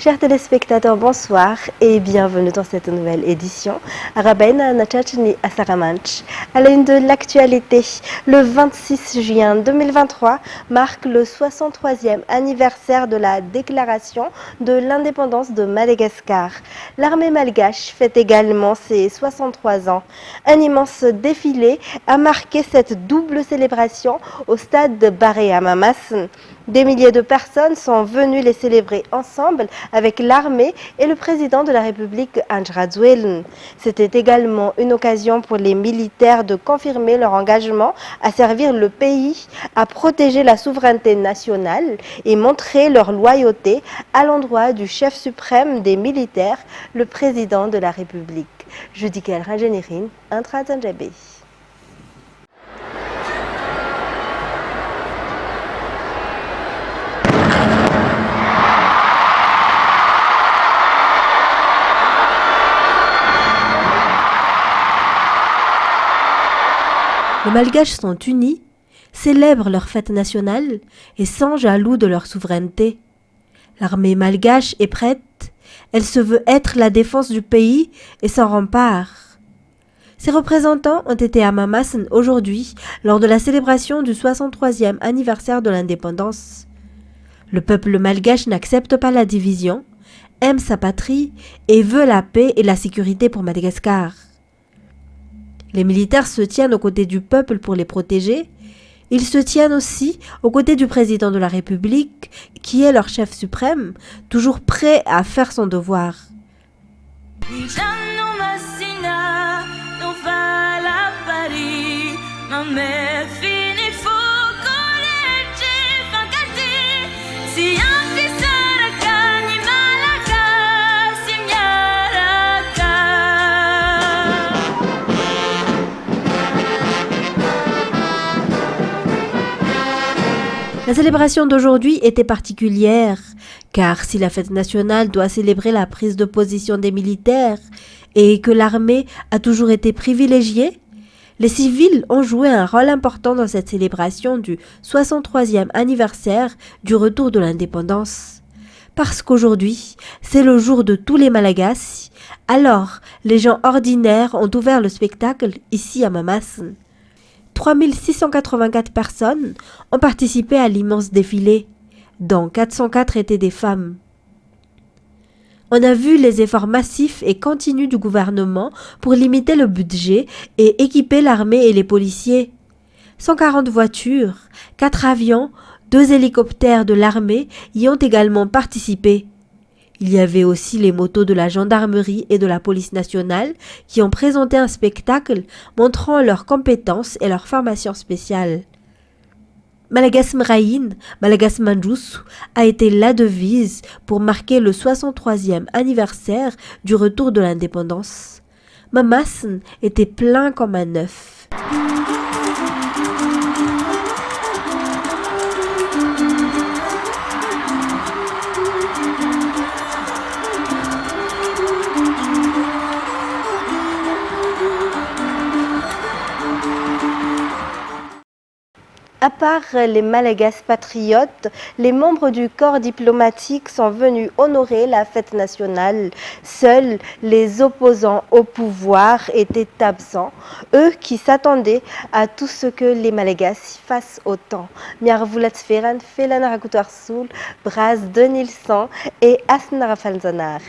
Chers téléspectateurs, bonsoir et bienvenue dans cette nouvelle édition. Arabaina Nachachni Asaramanch. À la une de l'actualité, le 26 juin 2023 marque le 63e anniversaire de la déclaration de l'indépendance de Madagascar. L'armée malgache fête également ses 63 ans. Un immense défilé a marqué cette double célébration au stade de Baré à Mamassen. Des milliers de personnes sont venues les célébrer ensemble avec l'armée et le président de la République, Andry Rajoelina. C'était également une occasion pour les militaires de confirmer leur engagement à servir le pays, à protéger la souveraineté nationale et montrer leur loyauté à l'endroit du chef suprême des militaires, le président de la République. Judikel Rajenirin, Intra-Tanjabé. Les Malgaches sont unis, célèbrent leur fête nationale et sont jaloux de leur souveraineté. L'armée malgache est prête, elle se veut être la défense du pays et s'en rempart. Ses représentants ont été à Mamassen aujourd'hui lors de la célébration du 63e anniversaire de l'indépendance. Le peuple malgache n'accepte pas la division, aime sa patrie et veut la paix et la sécurité pour Madagascar. Les militaires se tiennent aux côtés du peuple pour les protéger. Ils se tiennent aussi aux côtés du président de la République, qui est leur chef suprême, toujours prêt à faire son devoir. La célébration d'aujourd'hui était particulière, car si la fête nationale doit célébrer la prise de position des militaires et que l'armée a toujours été privilégiée, les civils ont joué un rôle important dans cette célébration du 63e anniversaire du retour de l'indépendance. Parce qu'aujourd'hui, c'est le jour de tous les Malagasy, alors les gens ordinaires ont ouvert le spectacle ici à Mamassen. 3684 personnes ont participé à l'immense défilé, dont 404 étaient des femmes. On a vu les efforts massifs et continus du gouvernement pour limiter le budget et équiper l'armée et les policiers. 140 voitures, 4 avions, 2 hélicoptères de l'armée y ont également participé. Il y avait aussi les motos de la gendarmerie et de la police nationale qui ont présenté un spectacle montrant leurs compétences et leur formation spéciale. Malagas Mraïn, Malagas Manjus a été la devise pour marquer le 63e anniversaire du retour de l'indépendance. Mamassen était plein comme un œuf. À part les Malagasy patriotes, les membres du corps diplomatique sont venus honorer la fête nationale. Seuls les opposants au pouvoir étaient absents, eux qui s'attendaient à tout ce que les Malagasy fassent autant. Miarvulatsferan, Felanarakutarsul, Braz 2100 et Asnarafalzanar.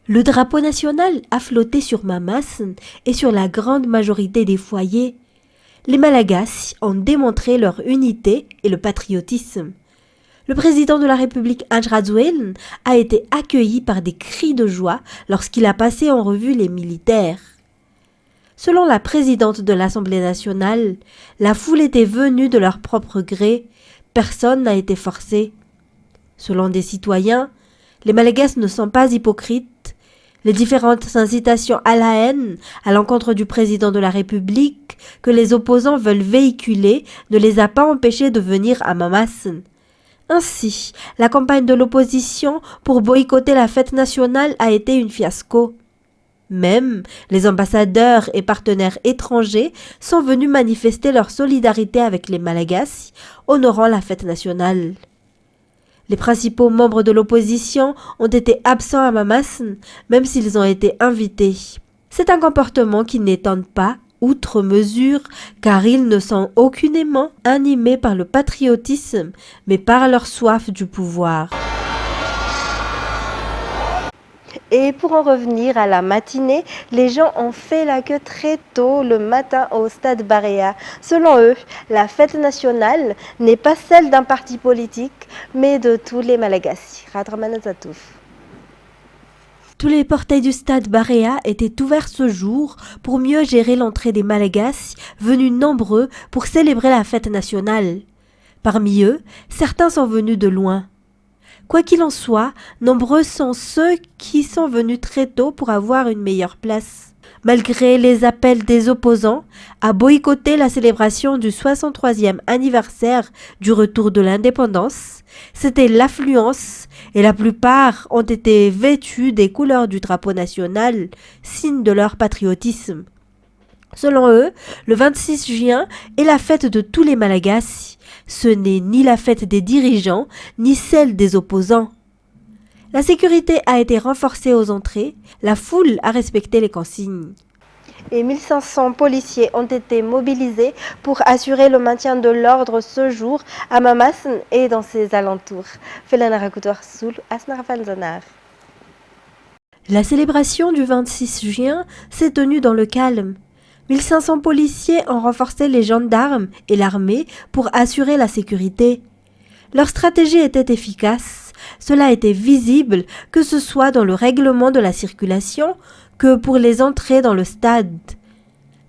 Le drapeau national a flotté sur Mamassen et sur la grande majorité des foyers. Les Malagasy ont démontré leur unité et le patriotisme. Le président de la République, Andry Rajoelina, a été accueilli par des cris de joie lorsqu'il a passé en revue les militaires. Selon la présidente de l'Assemblée nationale, la foule était venue de leur propre gré, personne n'a été forcé. Selon des citoyens, les Malagasy ne sont pas hypocrites. Les différentes incitations à la haine à l'encontre du président de la République que les opposants veulent véhiculer ne les a pas empêchés de venir à Mamassen. Ainsi, la campagne de l'opposition pour boycotter la fête nationale a été une fiasco. Même les ambassadeurs et partenaires étrangers sont venus manifester leur solidarité avec les Malagasy, honorant la fête nationale. Les principaux membres de l'opposition ont été absents à Mamassn, même s'ils ont été invités. C'est un comportement qui n'étonne pas, outre mesure, car ils ne sont aucunement animés par le patriotisme, mais par leur soif du pouvoir. Et pour en revenir à la matinée, les gens ont fait la queue très tôt le matin au stade Barea. Selon eux, la fête nationale n'est pas celle d'un parti politique, mais de tous les Malagasy. Radramana Zatouf. Tous les portails du stade Barea étaient ouverts ce jour pour mieux gérer l'entrée des Malagasy, venus nombreux pour célébrer la fête nationale. Parmi eux, certains sont venus de loin. Quoi qu'il en soit, nombreux sont ceux qui sont venus très tôt pour avoir une meilleure place. Malgré les appels des opposants à boycotter la célébration du 63e anniversaire du retour de l'indépendance, c'était l'affluence et la plupart ont été vêtus des couleurs du drapeau national, signe de leur patriotisme. Selon eux, le 26 juin est la fête de tous les Malagasy. Ce n'est ni la fête des dirigeants, ni celle des opposants. La sécurité a été renforcée aux entrées, la foule a respecté les consignes. Et 1500 policiers ont été mobilisés pour assurer le maintien de l'ordre ce jour à Mamassn et dans ses alentours. La célébration du 26 juin s'est tenue dans le calme. 1500 policiers ont renforcé les gendarmes et l'armée pour assurer la sécurité. Leur stratégie était efficace. Cela était visible, que ce soit dans le règlement de la circulation que pour les entrées dans le stade.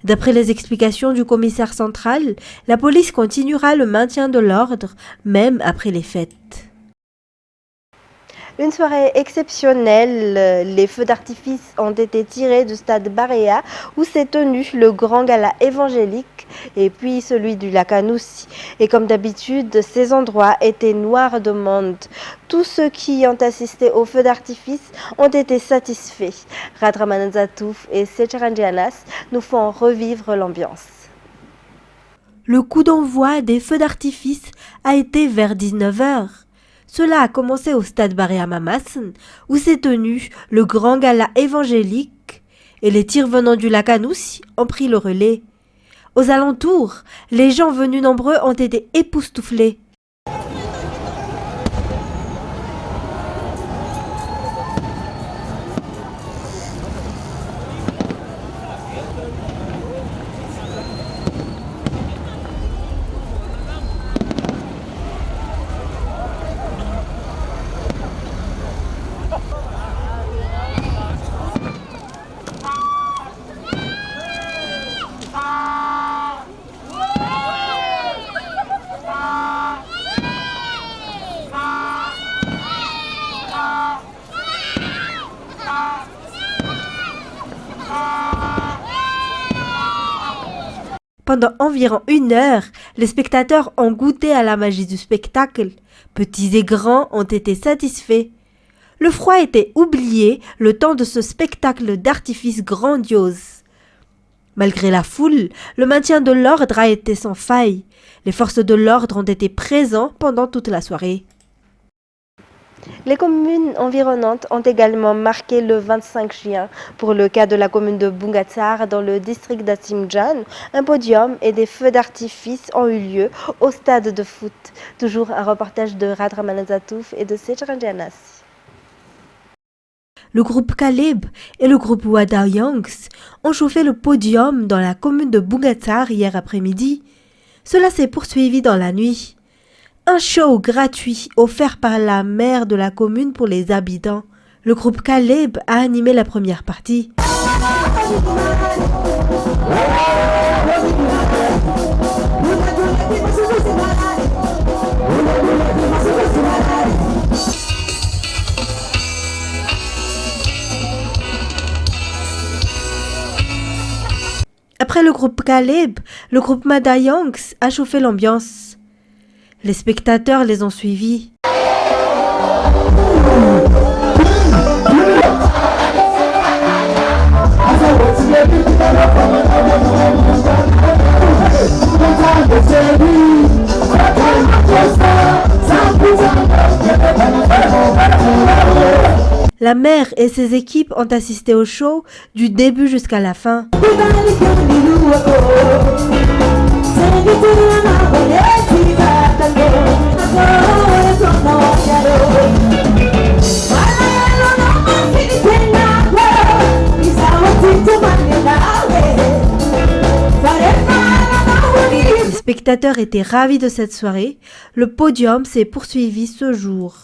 D'après les explications du commissaire central, la police continuera le maintien de l'ordre, même après les fêtes. Une soirée exceptionnelle, les feux d'artifice ont été tirés du stade Barea où s'est tenu le grand gala évangélique et puis celui du lac Anoussi. Et comme d'habitude, ces endroits étaient noirs de monde. Tous ceux qui ont assisté aux feux d'artifice ont été satisfaits. Radraman Zatouf et Secharandianas nous font revivre l'ambiance. Le coup d'envoi des feux d'artifice a été vers 19h. Cela a commencé au stade Barea Mamassn, où s'est tenu le grand gala évangélique, et les tirs venant du lac Anoussi ont pris le relais. Aux alentours, les gens venus nombreux ont été époustouflés. Pendant environ 1 heure, les spectateurs ont goûté à la magie du spectacle. Petits et grands ont été satisfaits. Le froid était oublié le temps de ce spectacle d'artifice grandiose. Malgré la foule, le maintien de l'ordre a été sans faille. Les forces de l'ordre ont été présentes pendant toute la soirée. Les communes environnantes ont également marqué le 25 juin. Pour le cas de la commune de Bungatsar, dans le district d'Asimjan, un podium et des feux d'artifice ont eu lieu au stade de foot. Toujours un reportage de Radraman Zatouf et de Secharandianas. Le groupe Caleb et le groupe Wada Yangs ont chauffé le podium dans la commune de Bungatsar hier après-midi. Cela s'est poursuivi dans la nuit. Un show gratuit offert par la maire de la commune pour les habitants. Le groupe Caleb a animé la première partie. Après le groupe Caleb, le groupe Wada Yangs a chauffé l'ambiance. Les spectateurs les ont suivis. La mère et ses équipes ont assisté au show du début jusqu'à la fin. Les spectateurs étaient ravis de cette soirée. Le podium s'est poursuivi ce jour.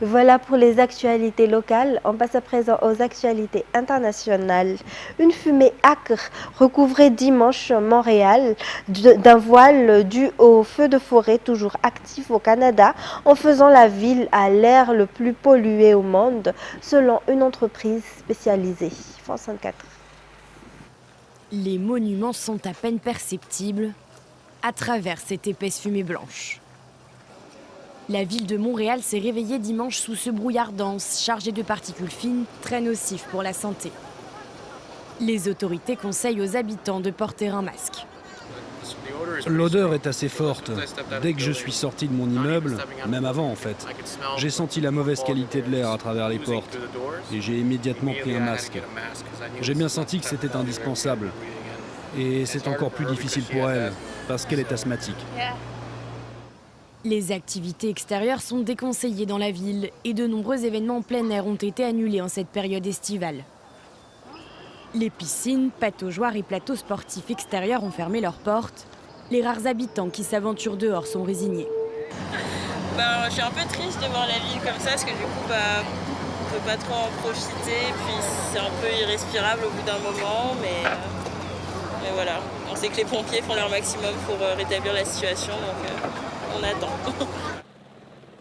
Voilà pour les actualités locales. On passe à présent aux actualités internationales. Une fumée âcre recouvrait dimanche Montréal d'un voile dû au feu de forêt toujours actif au Canada, en faisant la ville à l'air le plus pollué au monde, selon une entreprise spécialisée. France 24. Les monuments sont à peine perceptibles à travers cette épaisse fumée blanche. La ville de Montréal s'est réveillée dimanche sous ce brouillard dense, chargé de particules fines, très nocif pour la santé. Les autorités conseillent aux habitants de porter un masque. L'odeur est assez forte. Dès que je suis sorti de mon immeuble, même avant en fait, j'ai senti la mauvaise qualité de l'air à travers les portes et j'ai immédiatement pris un masque. J'ai bien senti que c'était indispensable. Et c'est encore plus difficile pour elle, parce qu'elle est asthmatique. Les activités extérieures sont déconseillées dans la ville et de nombreux événements en plein air ont été annulés en cette période estivale. Les piscines, pataugeoires et plateaux sportifs extérieurs ont fermé leurs portes. Les rares habitants qui s'aventurent dehors sont résignés. Je suis un peu triste de voir la ville comme ça, parce que du coup, on peut pas trop en profiter. Puis c'est un peu irrespirable au bout d'un moment, mais voilà. On sait que les pompiers font leur maximum pour rétablir la situation, donc on attend.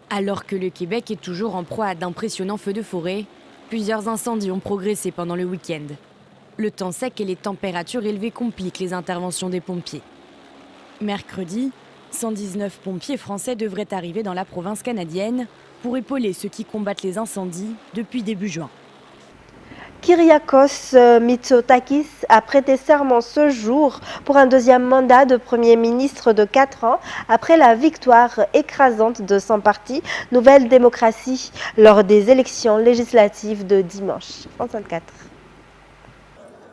Alors que le Québec est toujours en proie à d'impressionnants feux de forêt, plusieurs incendies ont progressé pendant le week-end. Le temps sec et les températures élevées compliquent les interventions des pompiers. Mercredi, 119 pompiers français devraient arriver dans la province canadienne pour épauler ceux qui combattent les incendies depuis début juin. Kyriakos Mitsotakis a prêté serment ce jour pour un deuxième mandat de Premier ministre de 4 ans après la victoire écrasante de son parti Nouvelle Démocratie lors des élections législatives de dimanche. France 24.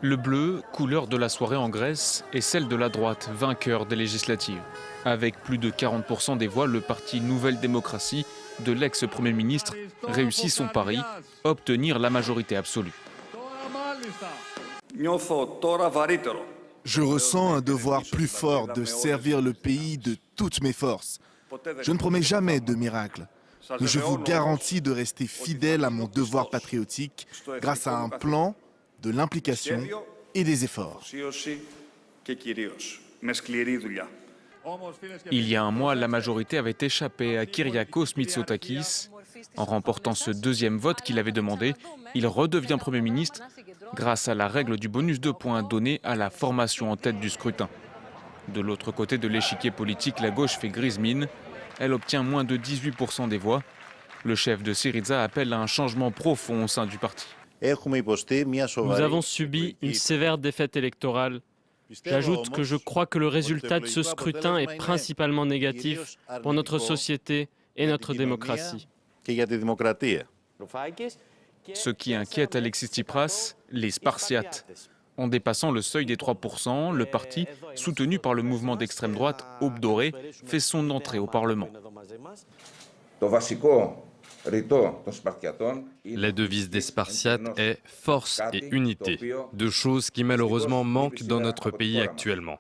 Le bleu, couleur de la soirée en Grèce, est celle de la droite, vainqueur des législatives. Avec plus de 40% des voix, le parti Nouvelle Démocratie de l'ex-premier ministre réussit son pari, obtenir la majorité absolue. Je ressens un devoir plus fort de servir le pays de toutes mes forces. Je ne promets jamais de miracle, mais je vous garantis de rester fidèle à mon devoir patriotique grâce à un plan, de l'implication et des efforts. Il y a un mois, la majorité avait échappé à Kyriakos Mitsotakis. En remportant ce deuxième vote qu'il avait demandé, il redevient Premier ministre grâce à la règle du bonus de points donné à la formation en tête du scrutin. De l'autre côté de l'échiquier politique, la gauche fait grise mine. Elle obtient moins de 18% des voix. Le chef de Syriza appelle à un changement profond au sein du parti. Nous avons subi une sévère défaite électorale. J'ajoute que je crois que le résultat de ce scrutin est principalement négatif pour notre société et notre démocratie. Ce qui inquiète Alexis Tsipras, les Spartiates. En dépassant le seuil des 3%, le parti, soutenu par le mouvement d'extrême droite Aube Dorée, fait son entrée au Parlement. La devise des Spartiates est « force et unité », deux choses qui malheureusement manquent dans notre pays actuellement.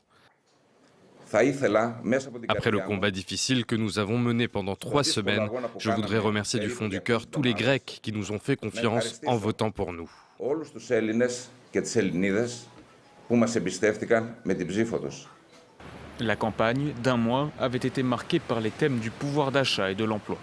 Après le combat difficile que nous avons mené pendant 3 semaines, je voudrais remercier du fond du cœur tous les Grecs qui nous ont fait confiance en votant pour nous. La campagne d'un mois avait été marquée par les thèmes du pouvoir d'achat et de l'emploi.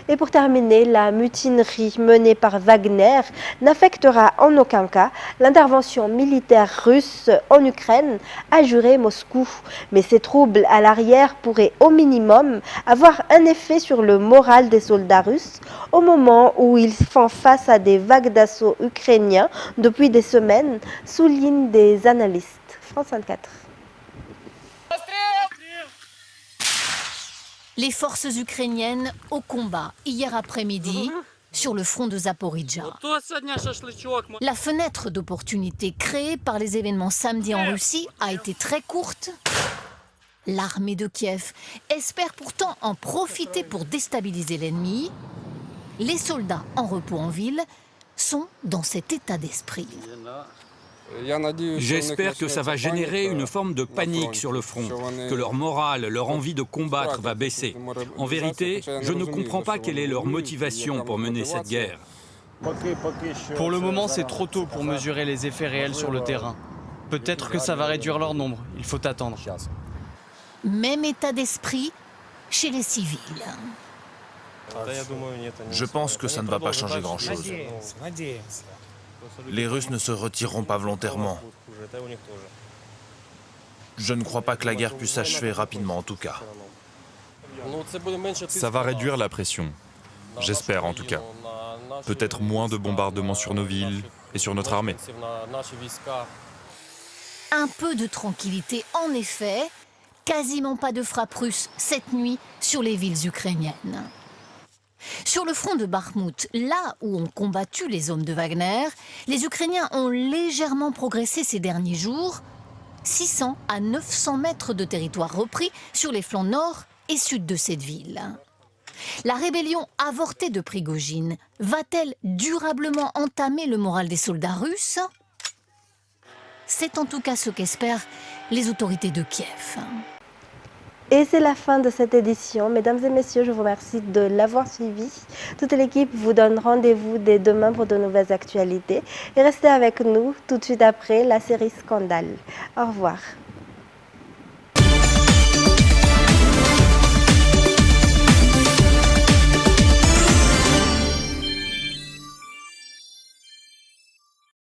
Et pour terminer, la mutinerie menée par Wagner n'affectera en aucun cas l'intervention militaire russe en Ukraine, a juré Moscou. Mais ces troubles à l'arrière pourraient au minimum avoir un effet sur le moral des soldats russes au moment où ils font face à des vagues d'assaut ukrainiens depuis des semaines, soulignent des analystes. France 24. Les forces ukrainiennes au combat hier après-midi sur le front de Zaporijjia. La fenêtre d'opportunité créée par les événements samedi en Russie a été très courte. L'armée de Kiev espère pourtant en profiter pour déstabiliser l'ennemi. Les soldats en repos en ville sont dans cet état d'esprit. J'espère que ça va générer une forme de panique sur le front, que leur morale, leur envie de combattre va baisser. En vérité, je ne comprends pas quelle est leur motivation pour mener cette guerre. Pour le moment, c'est trop tôt pour mesurer les effets réels sur le terrain. Peut-être que ça va réduire leur nombre, il faut attendre. Même état d'esprit chez les civils. Je pense que ça ne va pas changer grand-chose. Les Russes ne se retireront pas volontairement. Je ne crois pas que la guerre puisse s'achever rapidement en tout cas. Ça va réduire la pression. J'espère en tout cas. Peut-être moins de bombardements sur nos villes et sur notre armée. Un peu de tranquillité en effet. Quasiment pas de frappes russes cette nuit sur les villes ukrainiennes. Sur le front de Bakhmout, là où ont combattu les hommes de Wagner, les Ukrainiens ont légèrement progressé ces derniers jours. 600 à 900 mètres de territoire repris sur les flancs nord et sud de cette ville. La rébellion avortée de Prigojine va-t-elle durablement entamer le moral des soldats russes? C'est en tout cas ce qu'espèrent les autorités de Kiev. Et c'est la fin de cette édition. Mesdames et messieurs, je vous remercie de l'avoir suivi. Toute l'équipe vous donne rendez-vous dès demain pour de nouvelles actualités. Et restez avec nous tout de suite après la série Scandale. Au revoir.